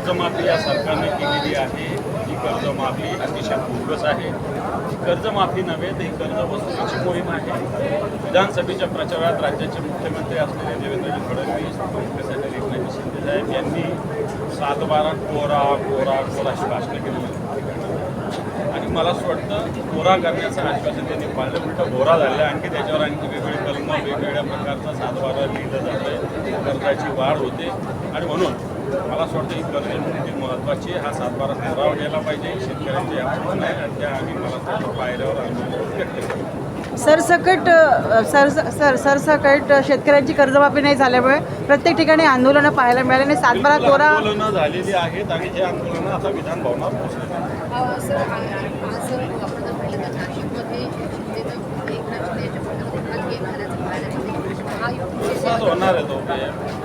कर्जमाफी या सरकारने केलेली आहे ही कर्जमाफी अतिशय बोगस आहे. ही कर्जमाफी नव्हे तर ही कर्जवसुलीची मोहीम आहे. विधानसभेच्या प्रचारात राज्याचे मुख्यमंत्री असलेले देवेंद्रजी फडणवीस, मुख्यमंत्री एकनाथ शिंदे साहेब यांनी 7-12 कोरा कोरा कोरा अशी भाषणं केली आणि मला असं वाटतं कोरा करण्याचं आश्वासन त्यांनी पाळलं, उलटं भोरा झालं. आणखी त्याच्यावर आणखी वेगवेगळे कलम वेगवेगळ्या प्रकारचा 7-12 लिहिलं जातं आहे, कर्जाची वाढ होते आणि म्हणून मला असं वाटतं ही कर्जमुक्ती महत्त्वाची. हा 7-12 कोरा गेला पाहिजे. शेतकऱ्यांची यापूर्वी आहे आणि त्या आम्ही मला पायऱ्यावर आंदोलन व्यक्त केलं. सरसकट शेतकऱ्यांची कर्जमाफी नाही झाल्यामुळे प्रत्येक ठिकाणी आंदोलनं पाहायला मिळाले. 7-12 कोरा आंदोलनं झालेली आहेत आणि हे आंदोलनं आता विधान भवनावर पोहोचले. असाच होणार आहे तो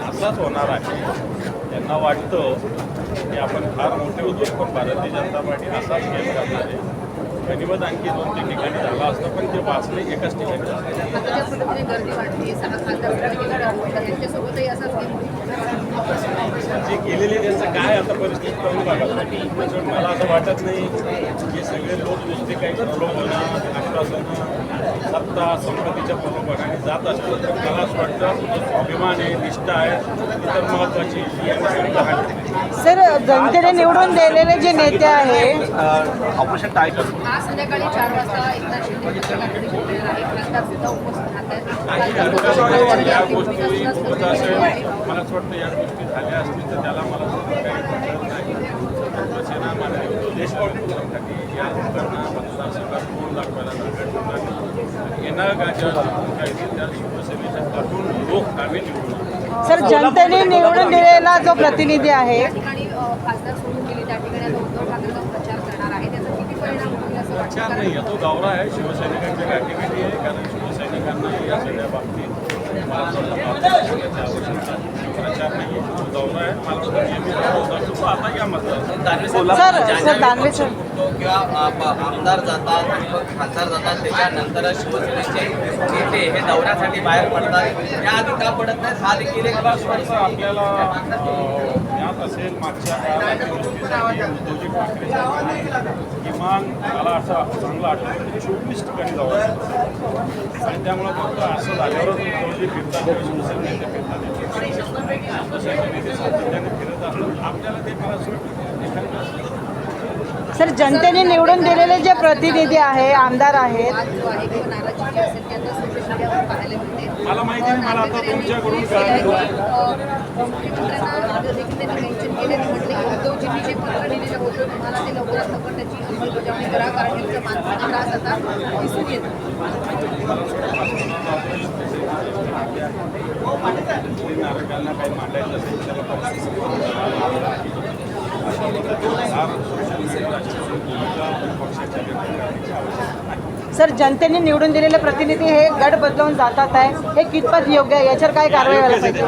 असाच होणार आहे. त्यांना वाटतं की आपण फार मोठे होतो पण भारतीय जनता पार्टी असाच गेम करणार आहे. गणिमत आणखी 2-3 ठिकाणी झाला असतं पण ते वाचले एकाच ठिकाणी जे केलेले त्यांचं काय आता परिस्थिती करून बघा. मला असं वाटत नाही की सगळे लोक नुसते काही प्रलोभनं आश्वासनं सत्ता संपत्तीच्या प्रलोभनाने जात असतील तर मला असं वाटतं स्वाभिमान आहे, निष्ठा आहे, इतर महत्त्वाची सर जनतेने निवडून दिलेले जे नेते आहे ऑपरेशन टायगर आज संध्याकाळी 4 वाजता एकनाथ शिंदे खासदार सुद्धा उपस्थित राहतात. या गोष्टी होत असेल मला असं वाटतं या गोष्टी झाल्या असतील तर त्याला मला काही शिवसेना माननीय देशपांडेसाठी या लोकांना मतदारसंघात कोण दाखवायला येणार गाजर त्या शिवसेनेच्या हातून लोक आम्ही निवडून. सर जनतेने निवडून दिलेला जो प्रतिनिधी आहे त्या ठिकाणी खासदार सोडून गेले त्या ठिकाणी आता उद्धव ठाकरेचा प्रचार करणार आहे. त्याचा किती परिणाम होईल असं वाटतं? प्रचार नाही आहे, तो दौरा आहे शिवसैनिकांच्या गाठीगाठी आहे. कारण शिवसैनिकांना या सगळ्या बाबतीत मला प्रचार नाही आहे, तो दौरा आहे. मला वाटतं नेहमी होता आता या सर दानवे सर किंवा आमदार जातात खासदार जातात त्याच्यानंतर शिवसेनेचे नेते हे दौऱ्यासाठी बाहेर पडतात. त्याआधी का पडत नाहीत हा देखील एक प्रश्न आपल्याला ज्ञात असेल मागच्या काळात गोष्टीसाठी उद्धवजी ठाकरे साहेबांनी किमान मला असं चांगलं आठवतं की 24 ठिकाणी दौरा आणि त्यामुळे फक्त असं झाल्यावरच उद्धवजी फिरतात किंवा शिवसेना नेते फिरतात नेते सातत्याने फिरत असतात. आपल्याला ते मला असं वाटतं सर जनतेने निवडून दिलेले जे प्रतिनिधी आहे आमदार आहेत आज जो आहे किंवा नाराजी जी असेल ती आता सोशल मीडियावर पाहायला मिळते. मला माहिती नाही, मला आता तुमच्याकडून कळलं. मुख्यमंत्र्यांना देखील त्यांनी मेन्शन केले आणि म्हटले की उद्धवजींनी जे पत्र लिहिलेलं होतं तुम्हाला ते लवकरात लवकर त्याची अंमलबजावणी करा कारण त्यांचा मानसिक त्रास आता दिसून येतो. नागरिकांना काही मांडायचं असेल त्याला सर जनतेने निवडून दिलेले प्रतिनिधी हे गट बदलवून जातात आहे हे कितपत योग्य आहे याच्यावर काय कारवाई व्हायला पाहिजे?